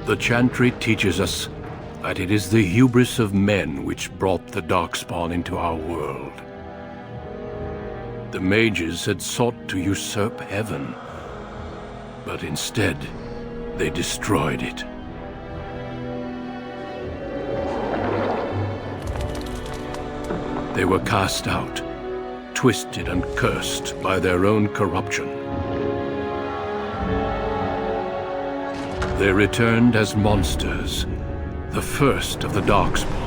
The chantry teaches us that it is the hubris of men which brought the Darkspawn into our world. The mages had sought to usurp heaven, but instead, they destroyed it. They were cast out, twisted and cursed by their own corruption. They returned as monsters, the first of the Darkspawn.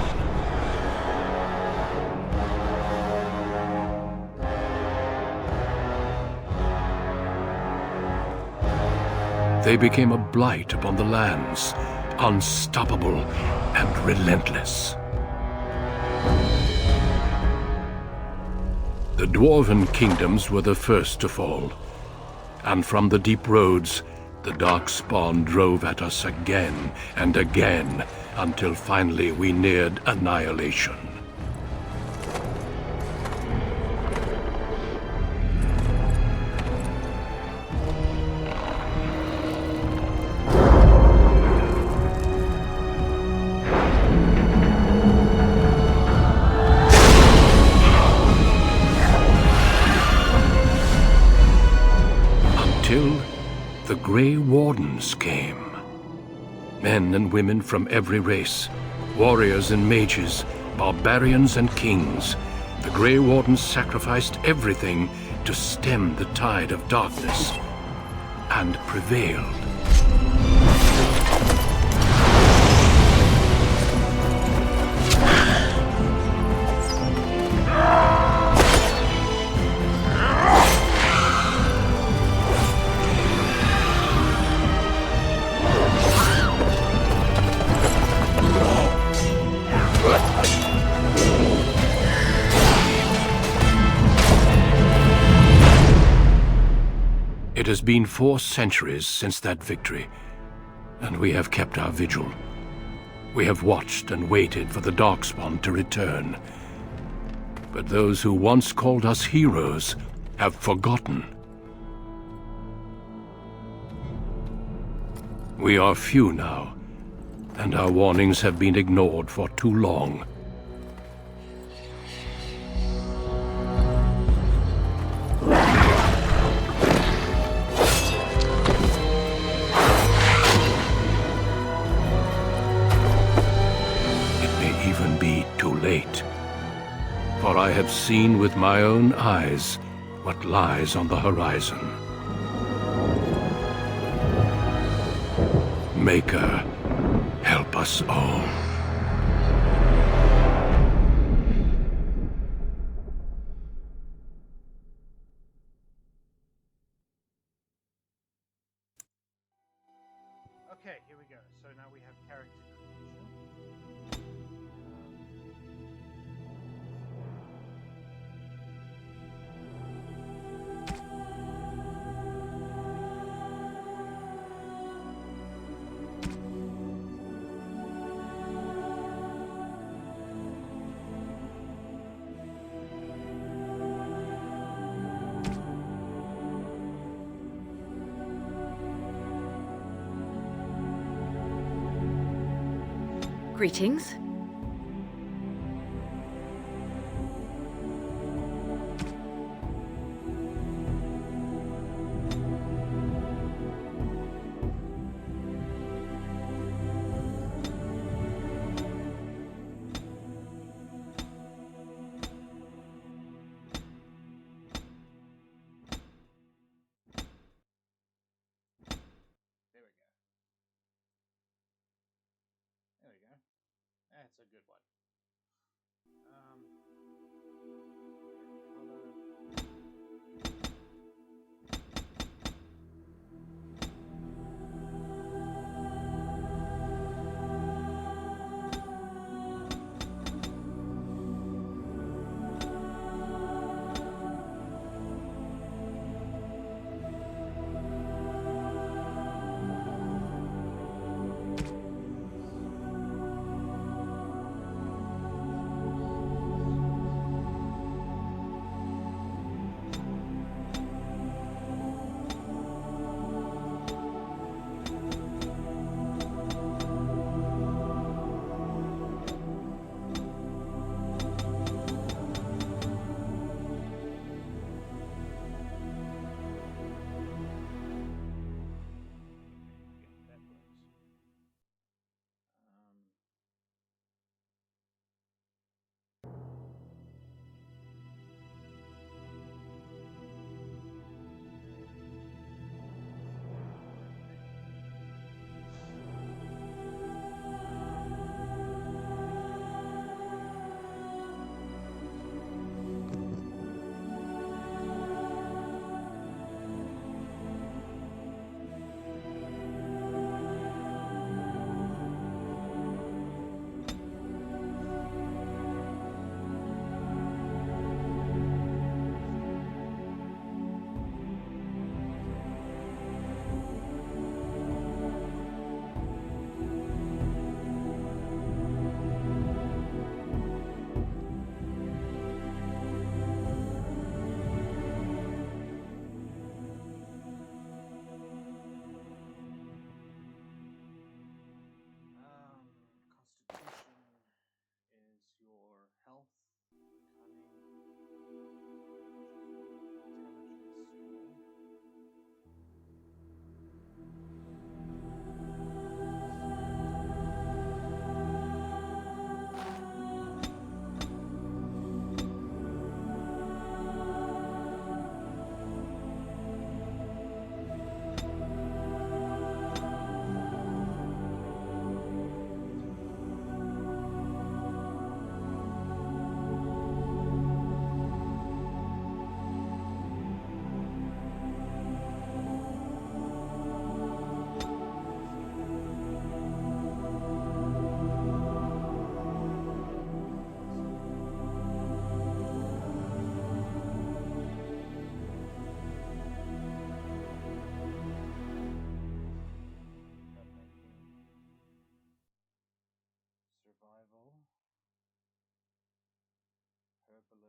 They became a blight upon the lands, unstoppable and relentless. The Dwarven kingdoms were the first to fall, and from the deep roads, the Darkspawn drove at us again and again, until finally we neared annihilation. Until the Grey Wardens came. Men and women from every race, warriors and mages, barbarians and kings. The Grey Wardens sacrificed everything to stem the tide of darkness, and prevailed. It has been 4 centuries since that victory, and we have kept our vigil. We have watched and waited for the Darkspawn to return. But those who once called us heroes have forgotten. We are few now, and our warnings have been ignored for too long. For I have seen with my own eyes what lies on the horizon. Maker, help us all. Okay, here we go. So now we have character creation. Greetings. There we go. There we go. That's a good one.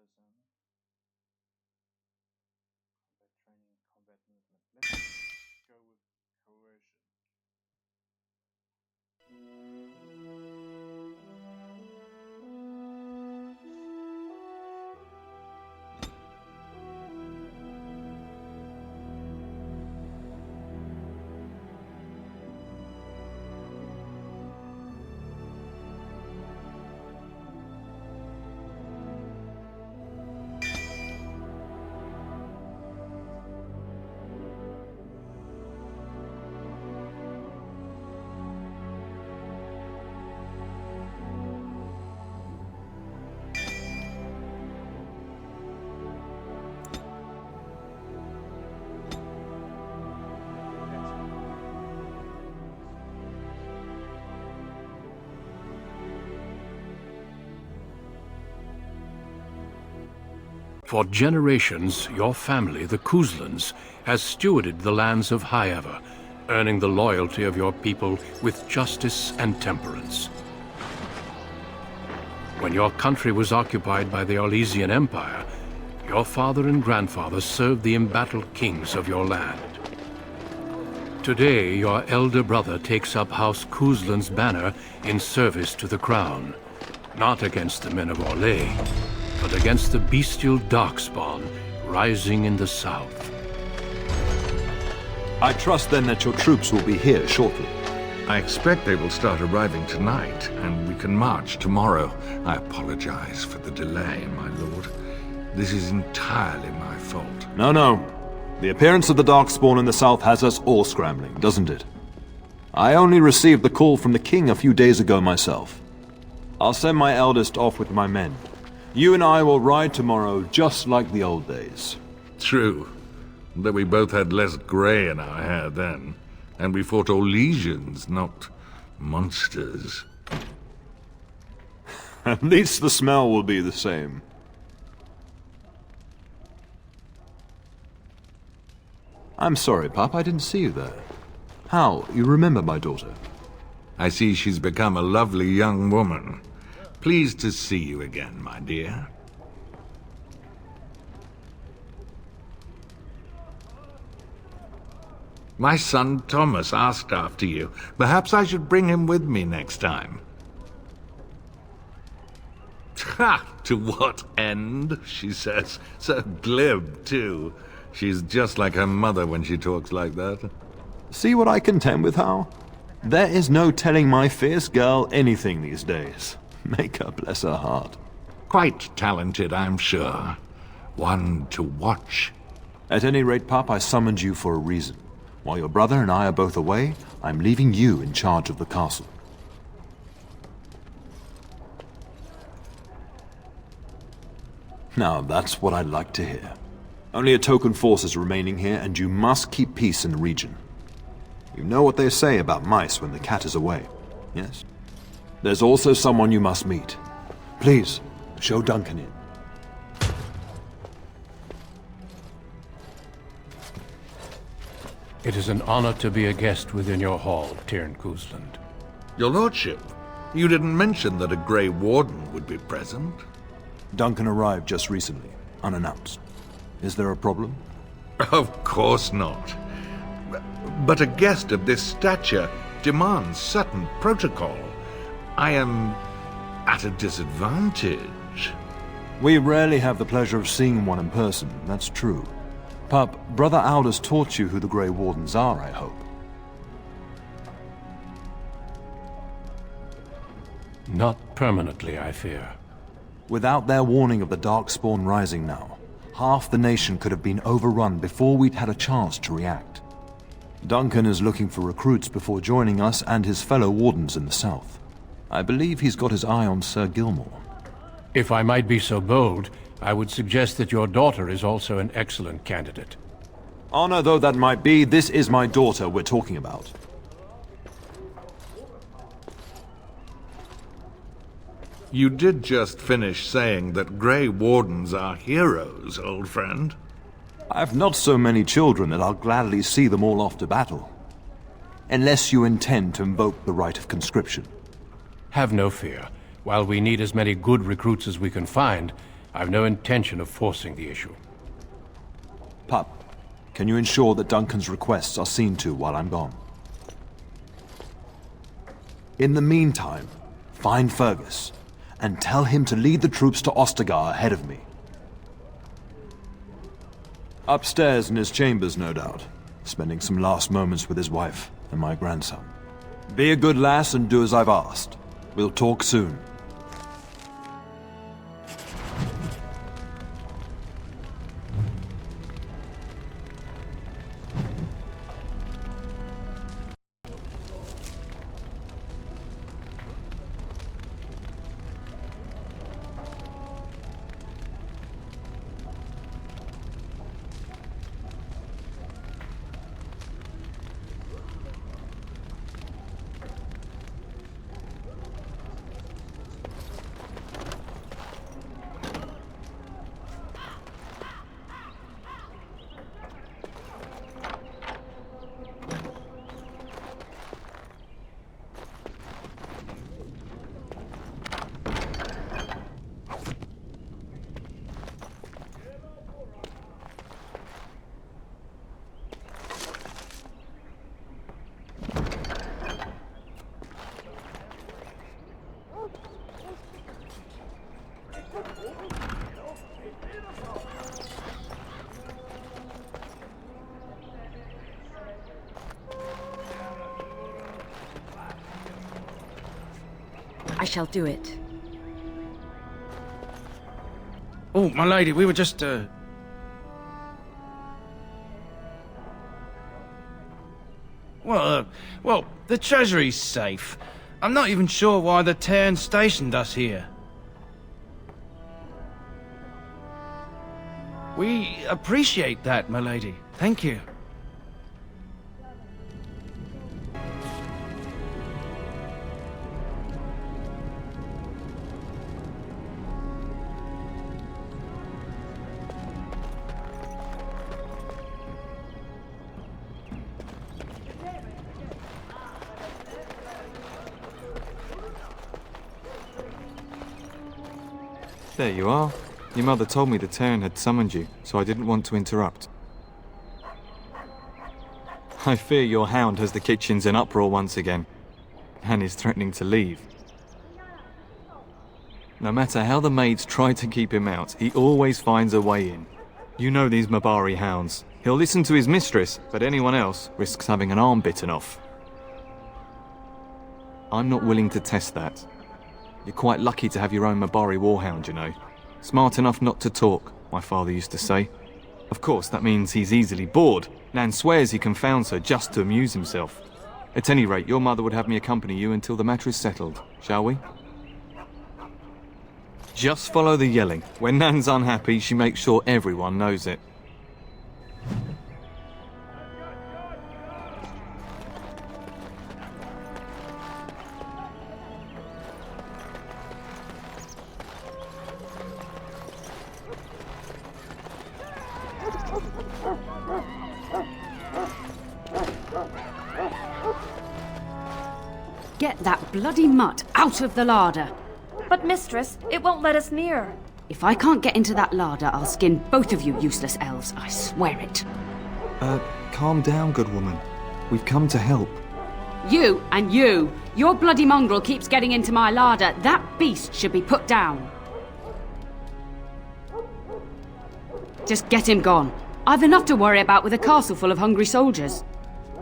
person. Combat training, combat movement. Let's go with coercion. For generations, your family, the Couslands, has stewarded the lands of Highever, earning the loyalty of your people with justice and temperance. When your country was occupied by the Orlesian Empire, your father and grandfather served the embattled kings of your land. Today, your elder brother takes up House Couslands' banner in service to the crown, not against the men of Orlais, but against the bestial darkspawn rising in the south. I trust then that your troops will be here shortly. I expect they will start arriving tonight, and we can march tomorrow. I apologize for the delay, my lord. This is entirely my fault. No. The appearance of the Darkspawn in the south has us all scrambling, doesn't it? I only received the call from the king a few days ago myself. I'll send my eldest off with my men. You and I will ride tomorrow just like the old days. True, though we both had less grey in our hair then, and we fought Orlesians, not monsters. At least the smell will be the same. I'm sorry, Pup, I didn't see you there. How, you remember my daughter? I see she's become a lovely young woman. Pleased to see you again, my dear. My son Thomas asked after you. Perhaps I should bring him with me next time. Ha! To what end? She says. So glib, too. She's just like her mother when she talks like that. See what I contend with, Hal? There is no telling my fierce girl anything these days. Make her bless her heart. Quite talented, I'm sure. One to watch. At any rate, Pup, I summoned you for a reason. While your brother and I are both away, I'm leaving you in charge of the castle. Now, that's what I'd like to hear. Only a token force is remaining here, and you must keep peace in the region. You know what they say about mice when the cat is away, yes? There's also someone you must meet. Please, show Duncan in. It is an honor to be a guest within your hall, Tyrn Cousland. Your lordship, you didn't mention that a Grey Warden would be present. Duncan arrived just recently, unannounced. Is there a problem? Of course not. But a guest of this stature demands certain protocol. I am at a disadvantage. We rarely have the pleasure of seeing one in person, that's true. Pup, Brother Aldous taught you who the Grey Wardens are, I hope. Not permanently, I fear. Without their warning of the Darkspawn rising now, half the nation could have been overrun before we'd had a chance to react. Duncan is looking for recruits before joining us and his fellow Wardens in the south. I believe he's got his eye on Sir Gilmore. If I might be so bold, I would suggest that your daughter is also an excellent candidate. Honor though that might be, this is my daughter we're talking about. You did just finish saying that Grey Wardens are heroes, old friend. I've not so many children that I'll gladly see them all off to battle. Unless you intend to invoke the right of conscription. Have no fear. While we need as many good recruits as we can find, I've no intention of forcing the issue. Pup, can you ensure that Duncan's requests are seen to while I'm gone? In the meantime, find Fergus, and tell him to lead the troops to Ostagar ahead of me. Upstairs in his chambers, no doubt, spending some last moments with his wife and my grandson. Be a good lass and do as I've asked. We'll talk soon. I shall do it. Oh, my lady, we were just, Well, the treasury's safe. I'm not even sure why the Cairn stationed us here. We appreciate that, my lady. Thank you. There you are. Your mother told me the Cairn had summoned you, so I didn't want to interrupt. I fear your hound has the kitchens in uproar once again, and is threatening to leave. No matter how the maids try to keep him out, he always finds a way in. You know these Mabari hounds. He'll listen to his mistress, but anyone else risks having an arm bitten off. I'm not willing to test that. You're quite lucky to have your own Mabari warhound, you know. Smart enough not to talk, my father used to say. Of course, that means he's easily bored. Nan swears he confounds her just to amuse himself. At any rate, your mother would have me accompany you until the matter is settled, shall we? Just follow the yelling. When Nan's unhappy, she makes sure everyone knows it. Get that bloody mutt out of the larder. But mistress, it won't let us near. If I can't get into that larder, I'll skin both of you useless elves, I swear it. Calm down, good woman. We've come to help. You and you! Your bloody mongrel keeps getting into my larder. That beast should be put down. Just get him gone. I've enough to worry about with a castle full of hungry soldiers.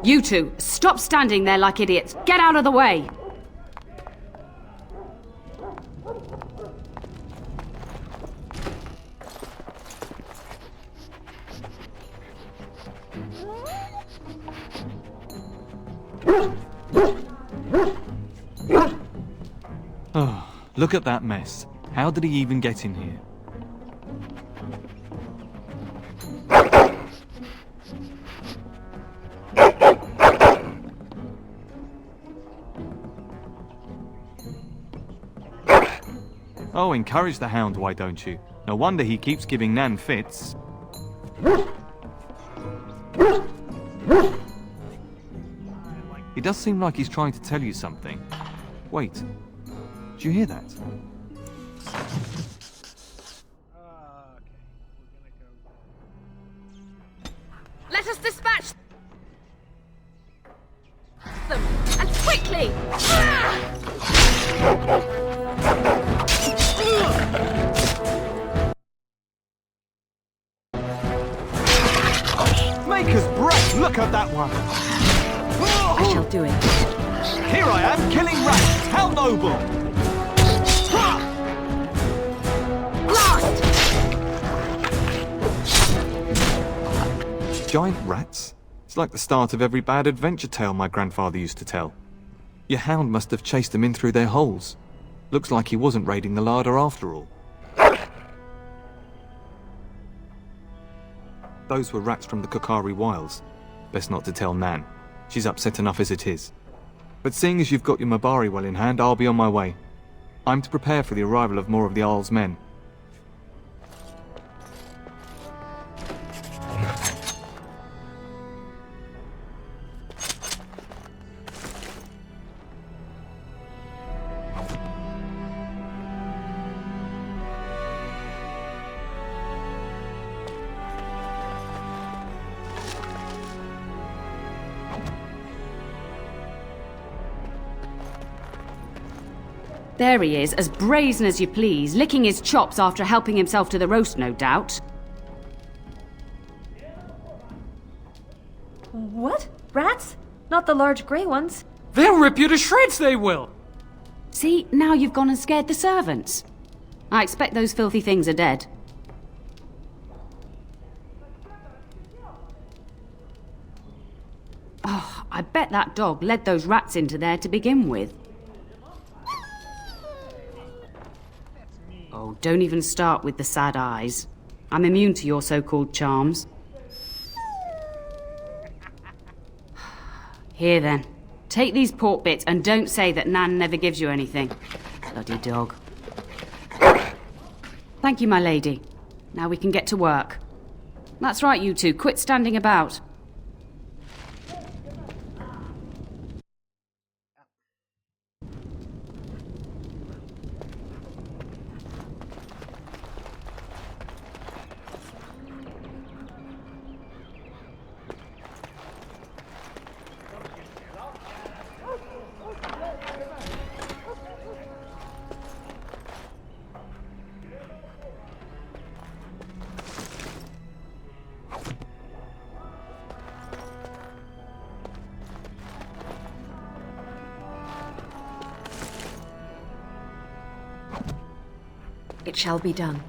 You two, stop standing there like idiots. Get out of the way! Oh, look at that mess. How did he even get in here? Oh, encourage the hound, why don't you? No wonder he keeps giving Nan fits. He does seem like he's trying to tell you something. Wait, do you hear that? way! Maker's breath, look at that one! I shall do it. Here I am, killing rats! How noble! Blast! Giant rats? It's like the start of every bad adventure tale my grandfather used to tell. Your hound must have chased them in through their holes. Looks like he wasn't raiding the larder after all. Those were rats from the Kokari Wilds. Best not to tell Nan. She's upset enough as it is. But seeing as you've got your Mabari well in hand, I'll be on my way. I'm to prepare for the arrival of more of the Isle's men. There he is, as brazen as you please, licking his chops after helping himself to the roast, no doubt. What? Rats? Not the large grey ones? They'll rip you to shreds, they will! See, now you've gone and scared the servants. I expect those filthy things are dead. Oh, I bet that dog led those rats into there to begin with. Oh, don't even start with the sad eyes. I'm immune to your so-called charms. Here then, take these pork bits and don't say that Nan never gives you anything. Bloody dog. Thank you, my lady. Now we can get to work. That's right, you two. Quit standing about. It shall be done.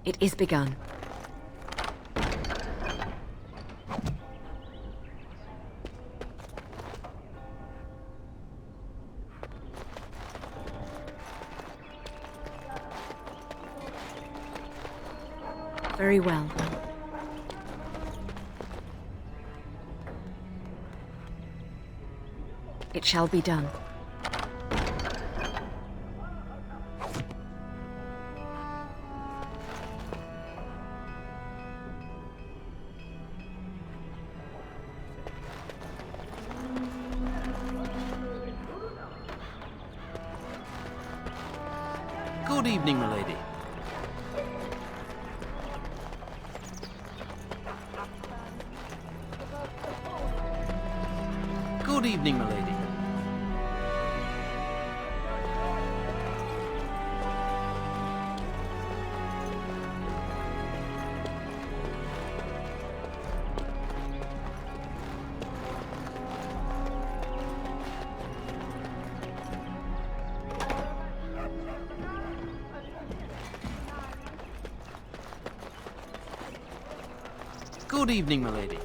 It is begun. Very well. It shall be done. Good evening, milady. Good evening, milady. Good evening, milady.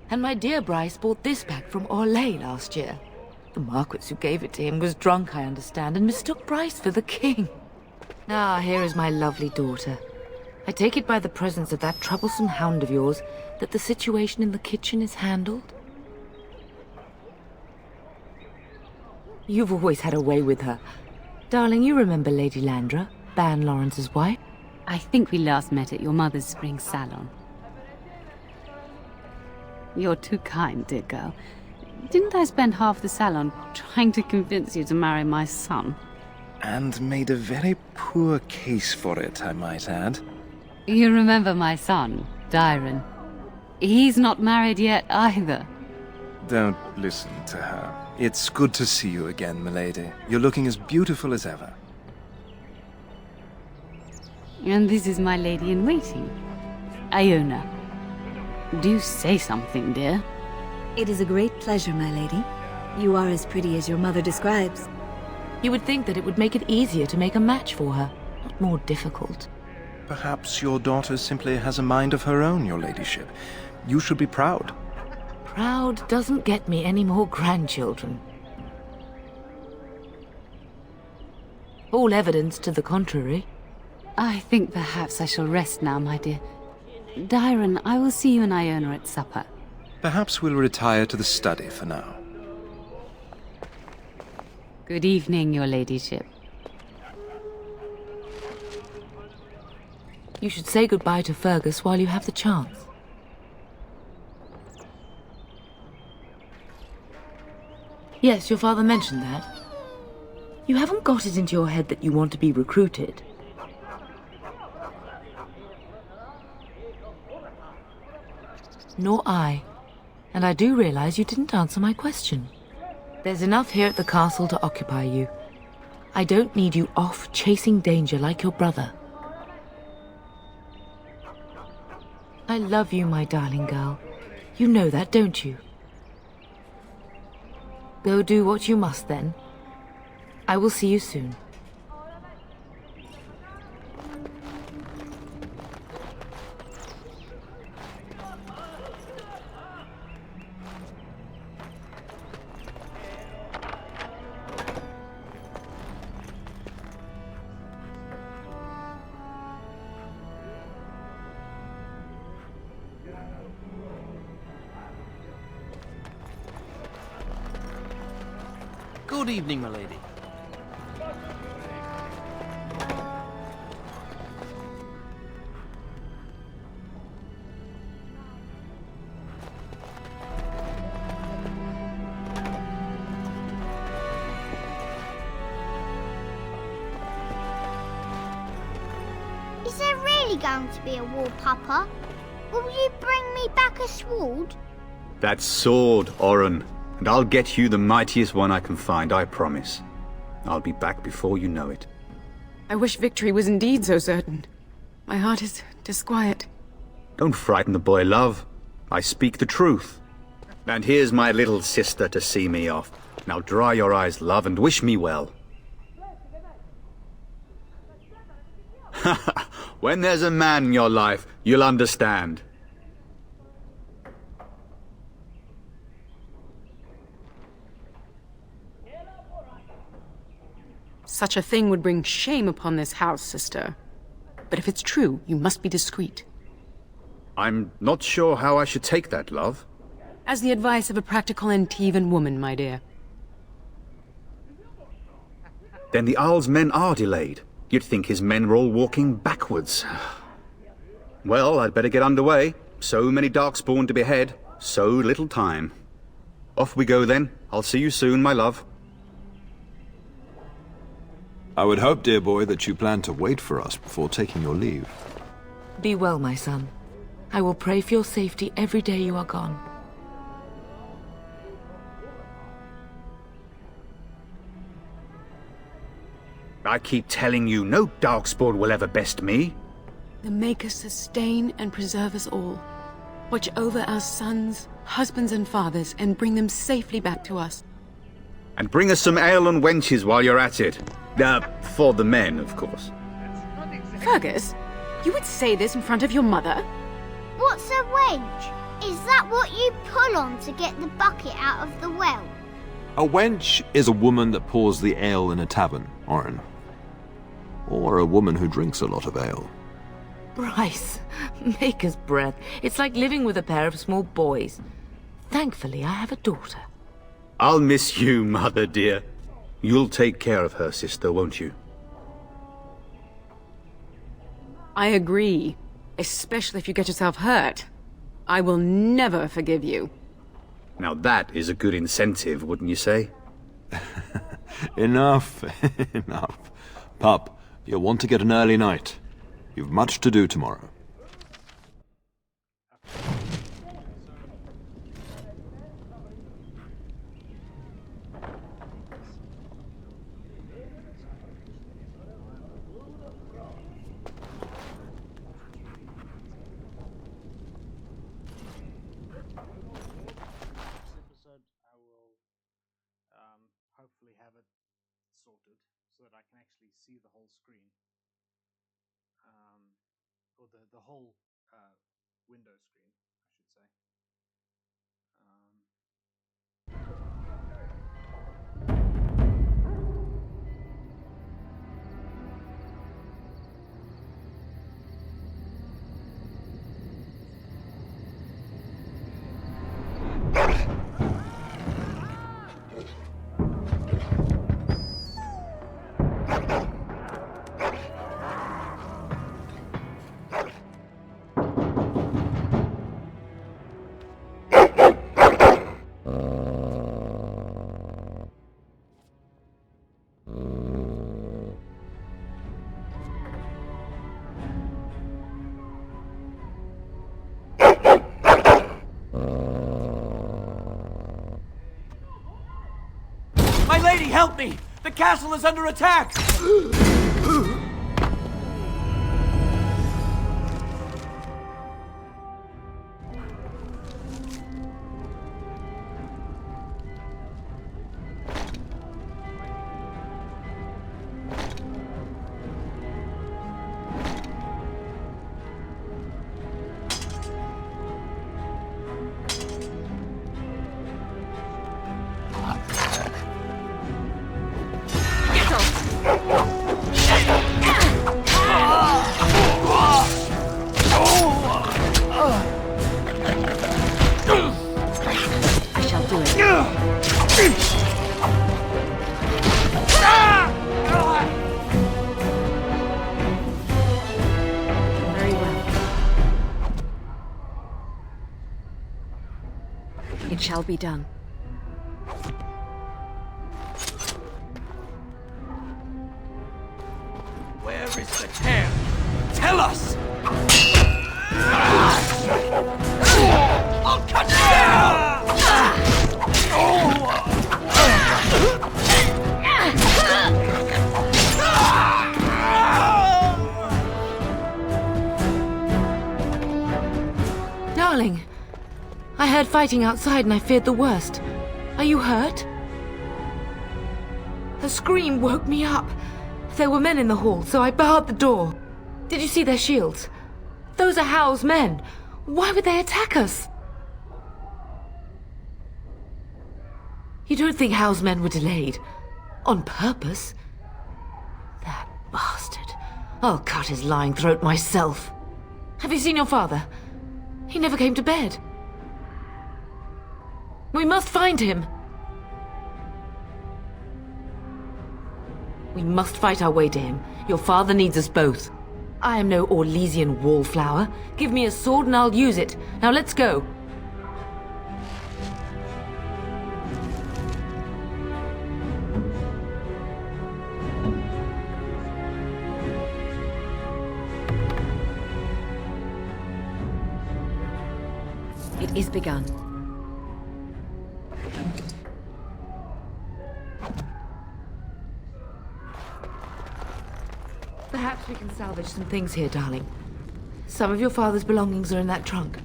And my dear Bryce bought this back from Orlais last year. The Marquis who gave it to him was drunk, I understand, and mistook Bryce for the king. Ah, here is my lovely daughter. I take it by the presence of that troublesome hound of yours that the situation in the kitchen is handled? You've always had a way with her. Darling, you remember Lady Landra, Ban Lawrence's wife? I think we last met at your mother's spring salon. You're too kind, dear girl. Didn't I spend half the salon trying to convince you to marry my son? And made a very poor case for it, I might add. You remember my son, Dyron. He's not married yet either. Don't listen to her. It's good to see you again, milady. You're looking as beautiful as ever. And this is my lady-in-waiting, Iona. Do say something, dear. It is a great pleasure, my lady. You are as pretty as your mother describes. You would think that it would make it easier to make a match for her, not more difficult. Perhaps your daughter simply has a mind of her own, your ladyship. You should be proud. Proud doesn't get me any more grandchildren. All evidence to the contrary. I think perhaps I shall rest now, my dear. Dyron, I will see you and Iona at supper. Perhaps we'll retire to the study for now. Good evening, your ladyship. You should say goodbye to Fergus while you have the chance. Yes, your father mentioned that. You haven't got it into your head that you want to be recruited. Nor I. And I do realize you didn't answer my question. There's enough here at the castle to occupy you. I don't need you off chasing danger like your brother. I love you, my darling girl. You know that, don't you? Go do what you must, then. I will see you soon. Good evening, milady. Is there really going to be a war, Papa? Will you bring me back a sword? That sword, Oren. And I'll get you the mightiest one I can find, I promise. I'll be back before you know it. I wish victory was indeed so certain. My heart is disquiet. Don't frighten the boy, love. I speak the truth. And here's my little sister to see me off. Now dry your eyes, love, and wish me well. When there's a man in your life, you'll understand. Such a thing would bring shame upon this house, sister. But if it's true, you must be discreet. I'm not sure how I should take that, love. As the advice of a practical Antivan woman, my dear. Then the Arl's men are delayed. You'd think his men were all walking backwards. Well, I'd better get underway. So many Darkspawn to behead, so little time. Off we go then. I'll see you soon, my love. I would hope, dear boy, that you plan to wait for us before taking your leave. Be well, my son. I will pray for your safety every day you are gone. I keep telling you, no darkspawn will ever best me. The Maker sustain and preserve us all. Watch over our sons, husbands and fathers, and bring them safely back to us. And bring us some ale and wenches while you're at it. For the men, of course. Fergus, you would say this in front of your mother? What's a wench? Is that what you pull on to get the bucket out of the well? A wench is a woman that pours the ale in a tavern, Oren. Or a woman who drinks a lot of ale. Bryce, maker's breath. It's like living with a pair of small boys. Thankfully, I have a daughter. I'll miss you, mother dear. You'll take care of her, sister, won't you? I agree. Especially if you get yourself hurt. I will never forgive you. Now that is a good incentive, wouldn't you say? Enough, enough. Pup, you'll want to get an early night. You've much to do tomorrow. Hopefully have it sorted so that I can actually see the whole screen, or the whole window screen, I should say. My lady, help me! The castle is under attack! It shall be done. Where is the care? Tell us! I'll cut you down! Darling, I heard fighting outside and I feared the worst. Are you hurt? A scream woke me up. There were men in the hall, so I barred the door. Did you see their shields? Those are Hal's men. Why would they attack us? You don't think Hal's men were delayed? On purpose? That bastard. I'll cut his lying throat myself. Have you seen your father? He never came to bed. We must find him. We must fight our way to him. Your father needs us both. I am no Orlesian wallflower. Give me a sword and I'll use it. Now let's go. It is begun. Perhaps we can salvage some things here, darling. Some of your father's belongings are in that trunk.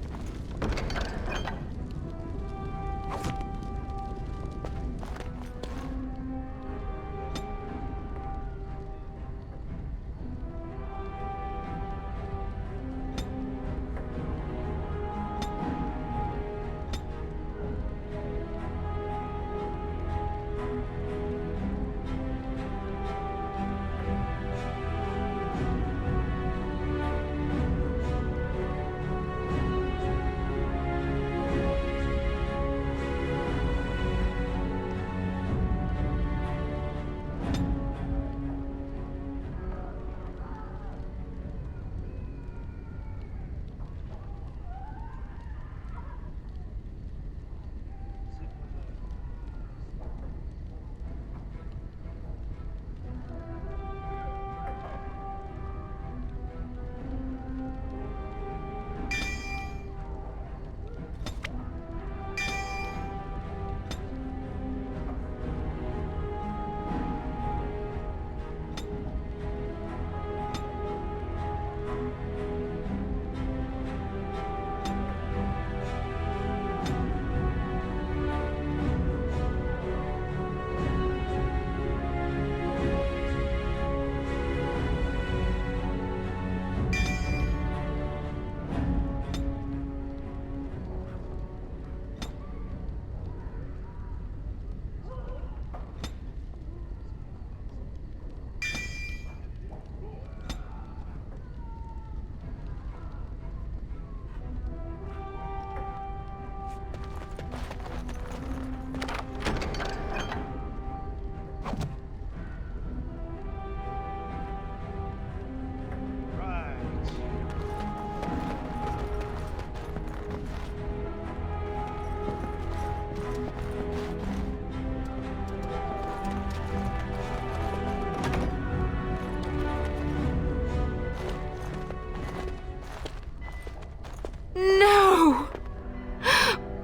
No!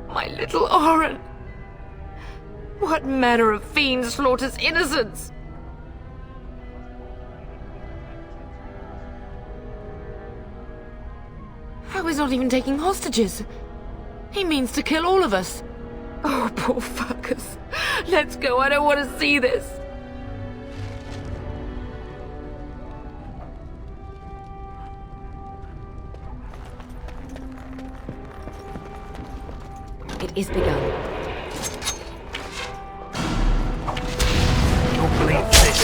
My little Oren! What manner of fiend slaughters innocents? How he's not even taking hostages? He means to kill all of us. Oh, poor fuckers. Let's go, I don't want to see this. It is begun. Don't believe this.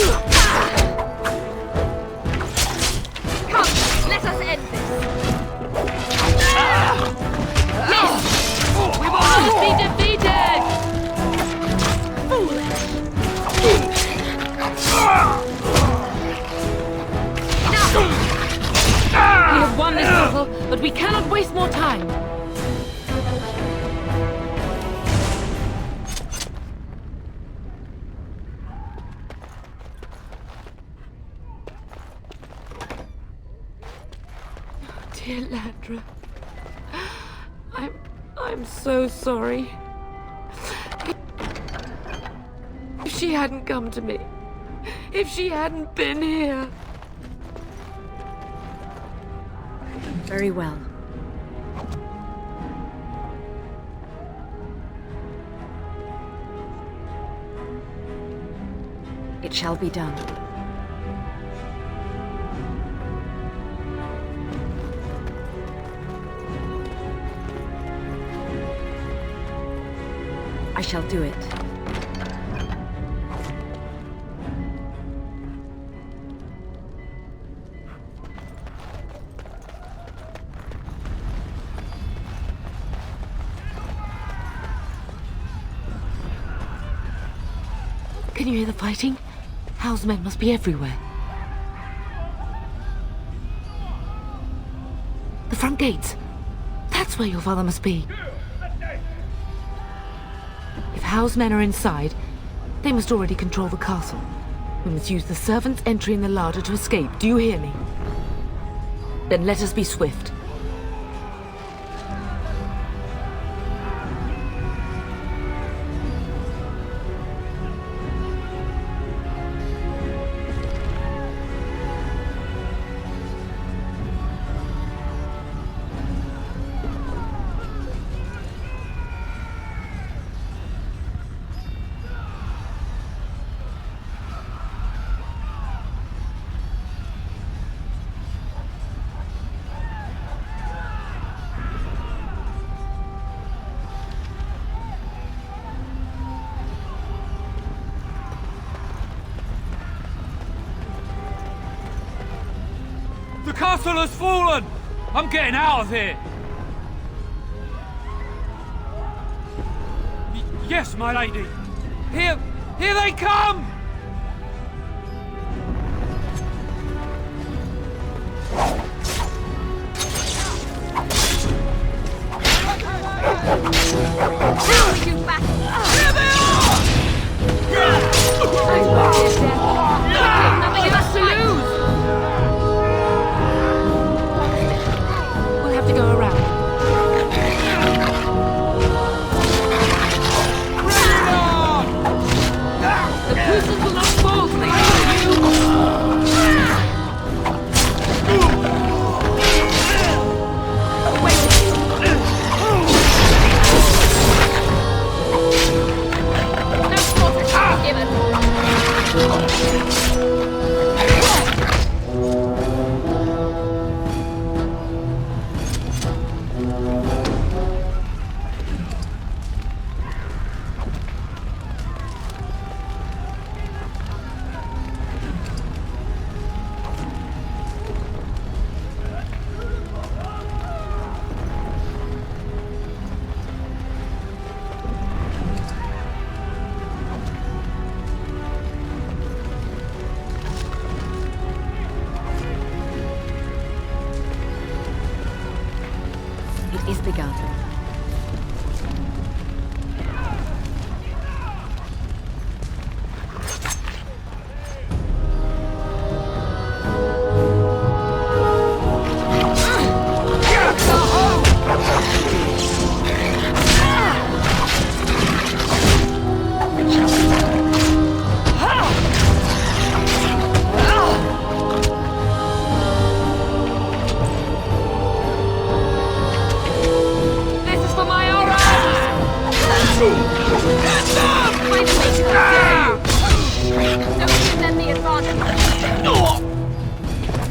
Come, let us end this. Yes! We will not be defeated! Foolish! We have won this battle, but we cannot waste more time. Dear Landra, I'm so sorry. If she hadn't come to me, if she hadn't been here. Very well. It shall be done. I shall do it. Can you hear the fighting? Hal's men must be everywhere. The front gates. That's where your father must be. If Hal's men are inside, they must already control the castle. We must use the servants' entry in the larder to escape. Do you hear me? Then let us be swift. The castle has fallen! I'm getting out of here! Yes, my lady! Here they come! You back! Here they are! Nothing left to lose! We'll have to go around. The Couslands will not fall till they kill you! It is begun.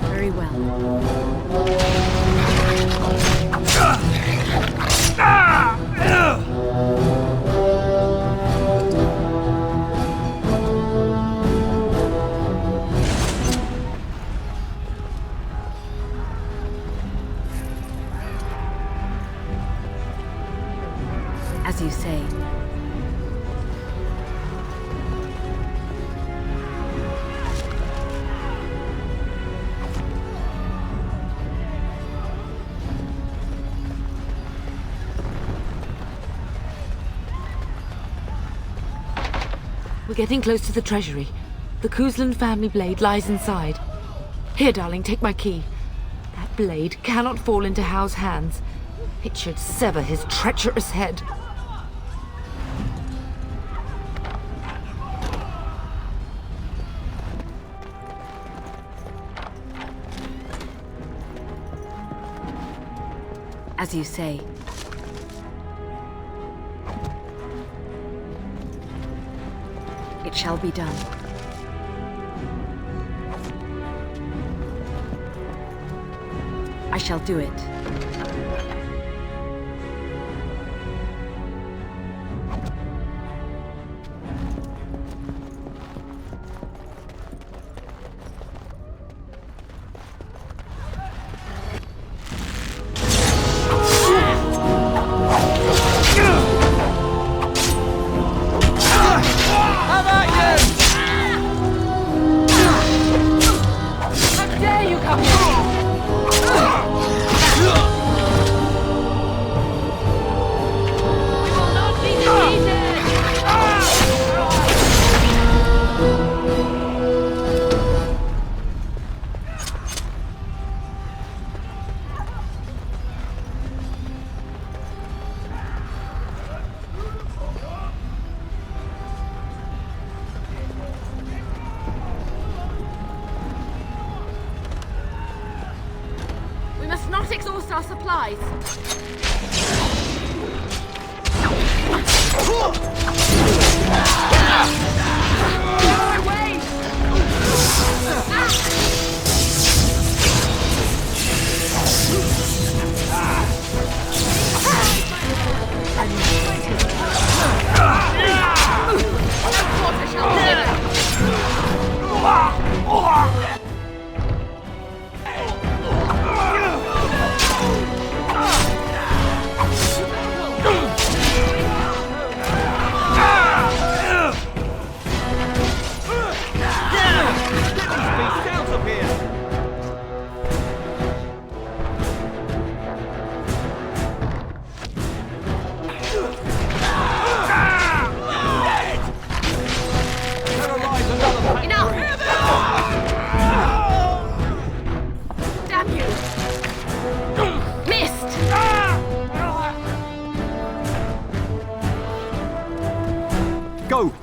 Very well. As you say. We're getting close to the treasury. The Cousland family blade lies inside. Here, darling, take my key. That blade cannot fall into Howe's hands. It should sever his treacherous head. As you say. It shall be done. I shall do it. Not exhaust our supplies.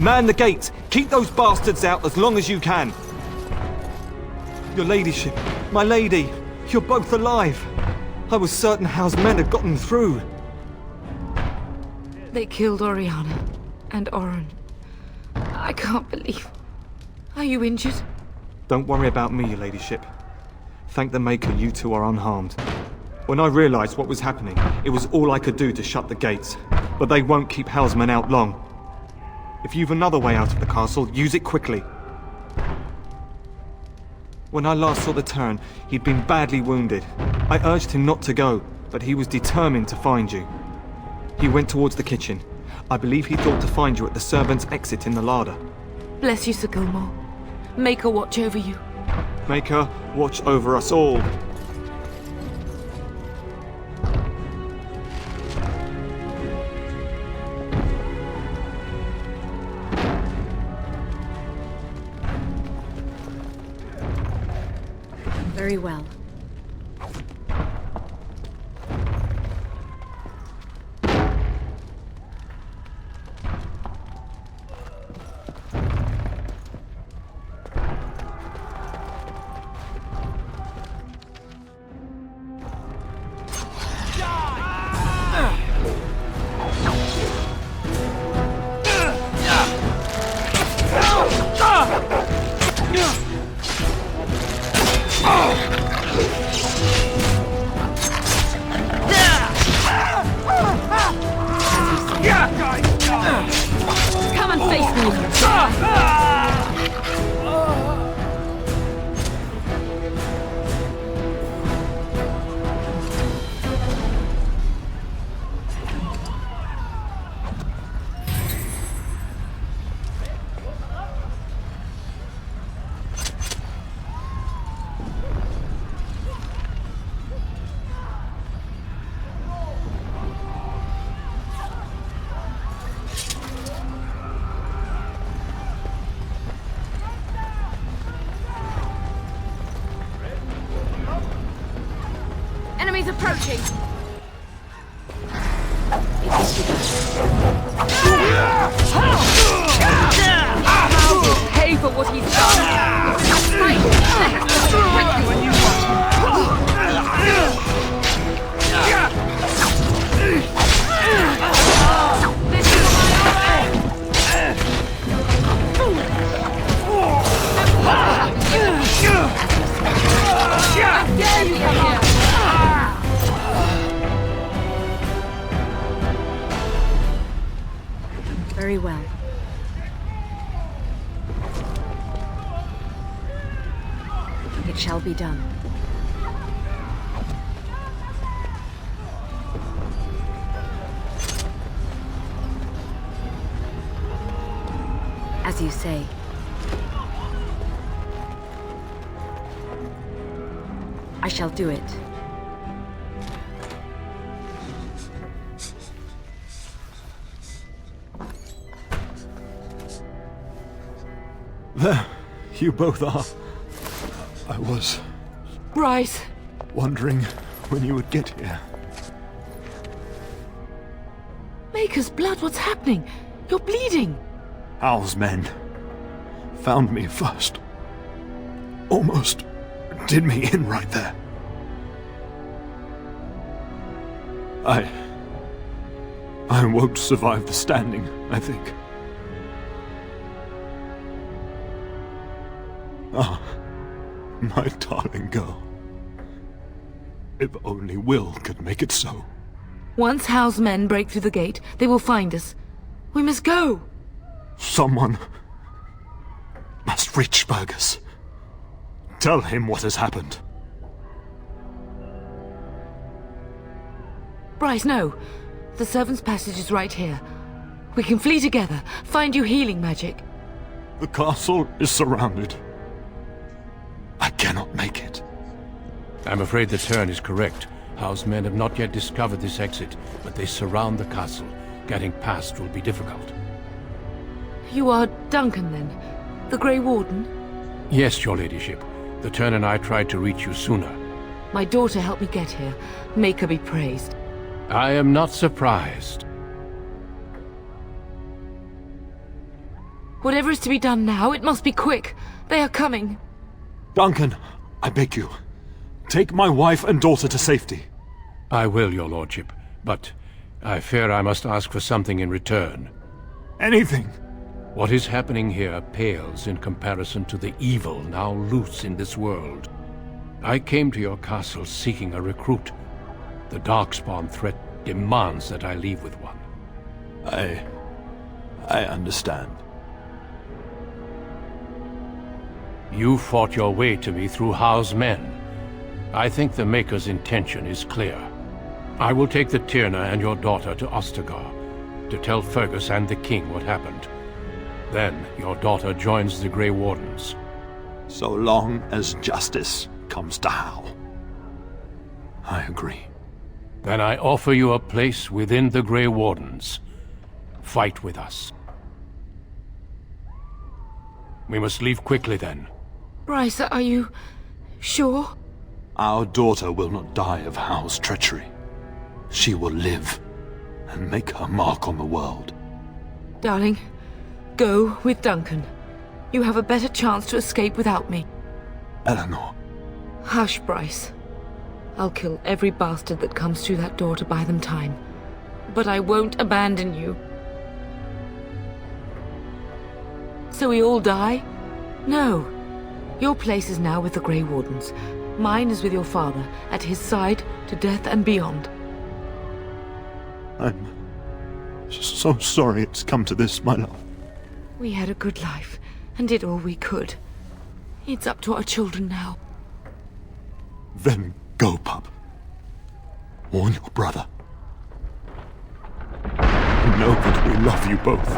Man the gates! Keep those bastards out as long as you can! Your ladyship, my lady, you're both alive! I was certain Howe's men had gotten through. They killed Oriana and Oren. I can't believe... Are you injured? Don't worry about me, your ladyship. Thank the Maker you two are unharmed. When I realized what was happening, it was all I could do to shut the gates. But they won't keep Howe's men out long. If you've another way out of the castle, use it quickly. When I last saw the Turn, he'd been badly wounded. I urged him not to go, but he was determined to find you. He went towards the kitchen. I believe he thought to find you at the servants' exit in the larder. Bless you, Sir Gilmore. Maker watch over you. Maker watch over us all. Very well. Come and face me! Enemies approaching! How will pay for what he's done! When you this is my dare you come here! Very well. It shall be done. As you say. I shall do it. There, you both are. I was Bryce! wondering when you would get here. Maker's blood, what's happening? You're bleeding! Hal's men found me first. Almost did me in right there. I won't survive the standing, I think. Ah, my darling girl. If only Will could make it so. Once Hal's men break through the gate, they will find us. We must go! Someone must reach Fergus. Tell him what has happened. Bryce, no. The servants' passage is right here. We can flee together, find you healing magic. The castle is surrounded. I cannot make it. I'm afraid the Turn is correct. Howe's men have not yet discovered this exit, but they surround the castle. Getting past will be difficult. You are Duncan, then? The Grey Warden? Yes, your ladyship. The Turn and I tried to reach you sooner. My daughter helped me get here. Make her be praised. I am not surprised. Whatever is to be done now, it must be quick. They are coming. Duncan, I beg you, take my wife and daughter to safety. I will, your lordship, but I fear I must ask for something in return. Anything. What is happening here pales in comparison to the evil now loose in this world. I came to your castle seeking a recruit. The Darkspawn threat demands that I leave with one. I understand. You fought your way to me through Howe's men. I think the Maker's intention is clear. I will take the Tyrna and your daughter to Ostagar to tell Fergus and the king what happened. Then your daughter joins the Grey Wardens. So long as justice comes to Howe. I agree. Then I offer you a place within the Grey Wardens. Fight with us. We must leave quickly then. Bryce, are you sure? Our daughter will not die of Howe's treachery. She will live and make her mark on the world. Darling, go with Duncan. You have a better chance to escape without me. Eleanor. Hush, Bryce. I'll kill every bastard that comes through that door to buy them time. But I won't abandon you. So we all die? No. Your place is now with the Grey Wardens. Mine is with your father, at his side, to death and beyond. I'm so sorry it's come to this, my love. We had a good life, and did all we could. It's up to our children now. Then go, pup. Warn your brother. Know that we love you both.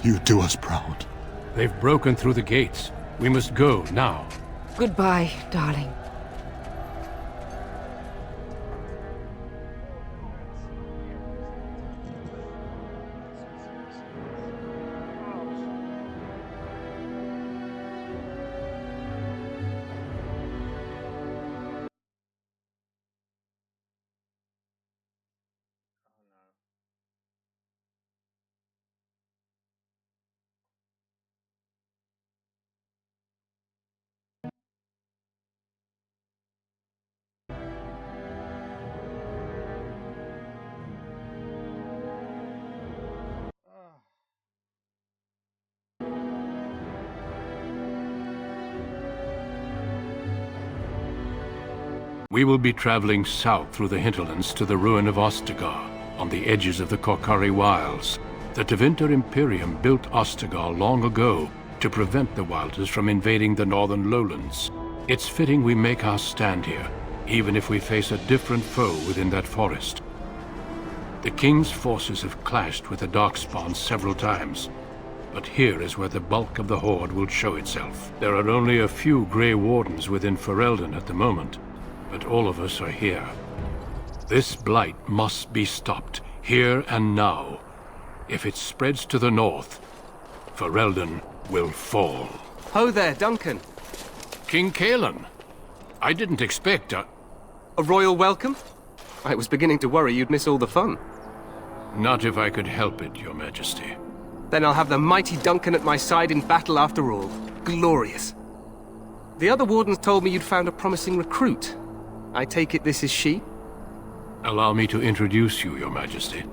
You do us proud. They've broken through the gates. We must go now. Goodbye, darling. We will be traveling south through the hinterlands to the ruin of Ostagar, on the edges of the Korkari Wilds. The Tevinter Imperium built Ostagar long ago to prevent the Wilders from invading the northern lowlands. It's fitting we make our stand here, even if we face a different foe within that forest. The King's forces have clashed with the Darkspawn several times, but here is where the bulk of the Horde will show itself. There are only a few Grey Wardens within Ferelden at the moment, but all of us are here. This blight must be stopped, here and now. If it spreads to the north, Ferelden will fall. Ho there, Duncan. King Kaelan. I didn't expect a royal welcome? I was beginning to worry you'd miss all the fun. Not if I could help it, Your Majesty. Then I'll have the mighty Duncan at my side in battle after all. Glorious. The other wardens told me you'd found a promising recruit. I take it this is she? Allow me to introduce you, Your Majesty.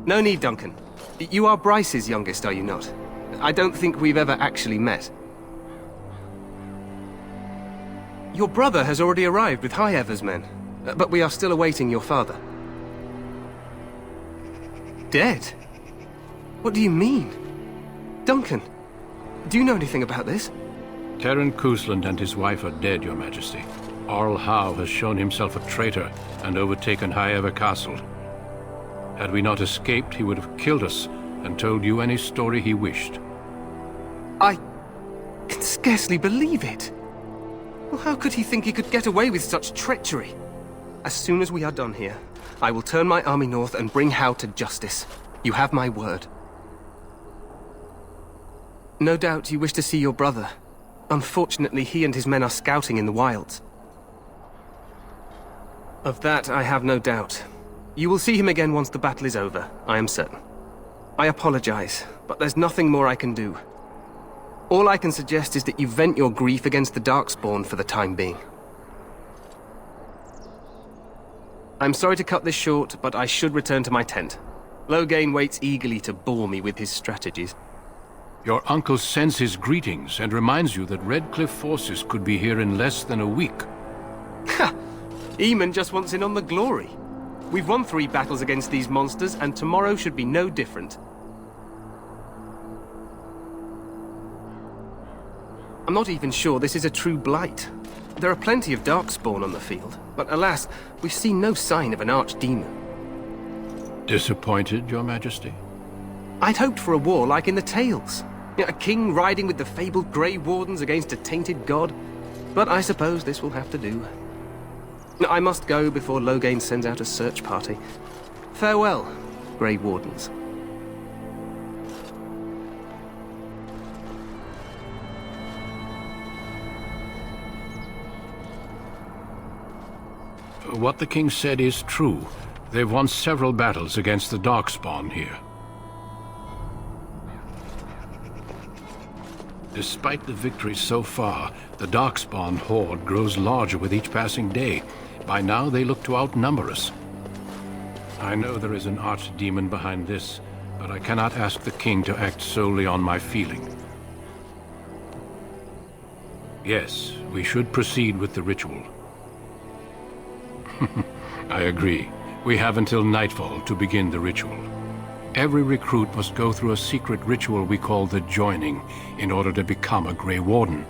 No need, Duncan. You are Bryce's youngest, are you not? I don't think we've ever actually met. Your brother has already arrived with Highever's men, but we are still awaiting your father. Dead? What do you mean? Duncan, do you know anything about this? Terran Cousland and his wife are dead, Your Majesty. Arl Howe has shown himself a traitor and overtaken Highever Castle. Had we not escaped, he would have killed us and told you any story he wished. I can scarcely believe it. Well, how could he think he could get away with such treachery? As soon as we are done here, I will turn my army north and bring Howe to justice. You have my word. No doubt you wish to see your brother. Unfortunately, he and his men are scouting in the wilds. Of that, I have no doubt. You will see him again once the battle is over, I am certain. I apologize, but there's nothing more I can do. All I can suggest is that you vent your grief against the Darkspawn for the time being. I'm sorry to cut this short, but I should return to my tent. Loghain waits eagerly to bore me with his strategies. Your uncle sends his greetings and reminds you that Redcliffe forces could be here in less than a week. Ha! Eamon just wants in on the glory. We've won 3 battles against these monsters, and tomorrow should be no different. I'm not even sure this is a true blight. There are plenty of Darkspawn on the field, but alas, we've seen no sign of an archdemon. Disappointed, Your Majesty? I'd hoped for a war like in the tales. A king riding with the fabled Grey Wardens against a tainted god. But I suppose this will have to do. I must go before Loghain sends out a search party. Farewell, Grey Wardens. What the king said is true. They've won several battles against the Darkspawn here. Despite the victories so far, the Darkspawn horde grows larger with each passing day. By now, they look to outnumber us. I know there is an archdemon behind this, but I cannot ask the king to act solely on my feeling. Yes, we should proceed with the ritual. I agree. We have until nightfall to begin the ritual. Every recruit must go through a secret ritual we call the Joining in order to become a Grey Warden.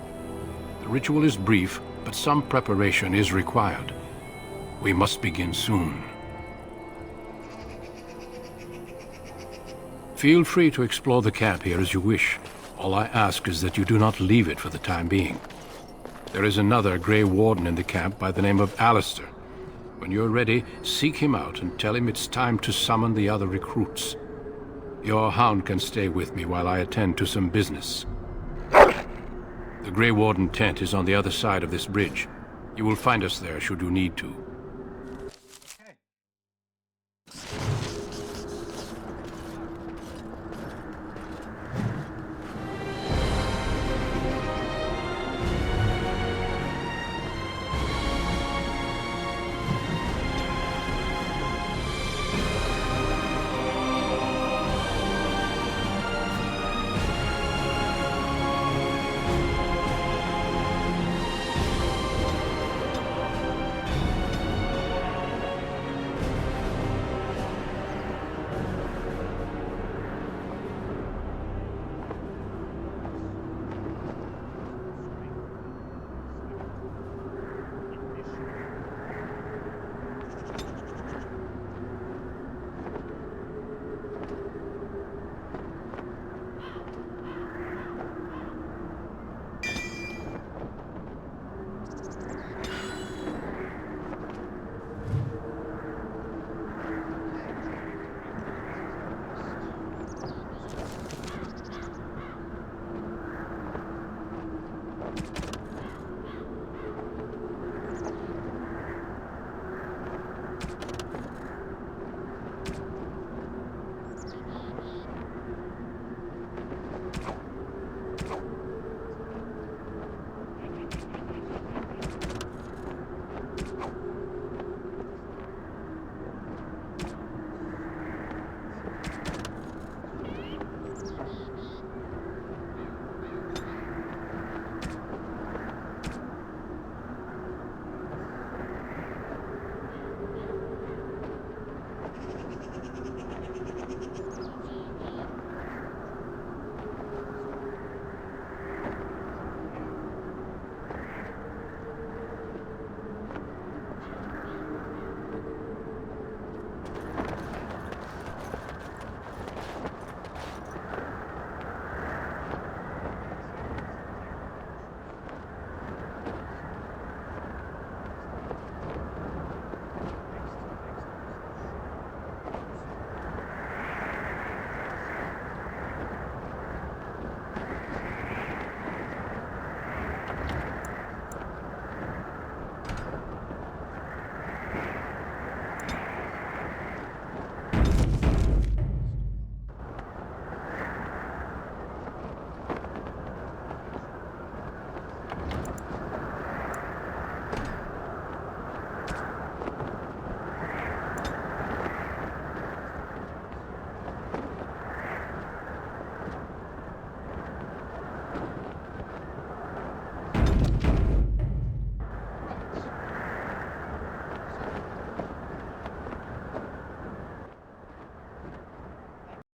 The ritual is brief, but some preparation is required. We must begin soon. Feel free to explore the camp here as you wish. All I ask is that you do not leave it for the time being. There is another Grey Warden in the camp by the name of Alistair. When you're ready, seek him out and tell him it's time to summon the other recruits. Your hound can stay with me while I attend to some business. The Grey Warden tent is on the other side of this bridge. You will find us there should you need to.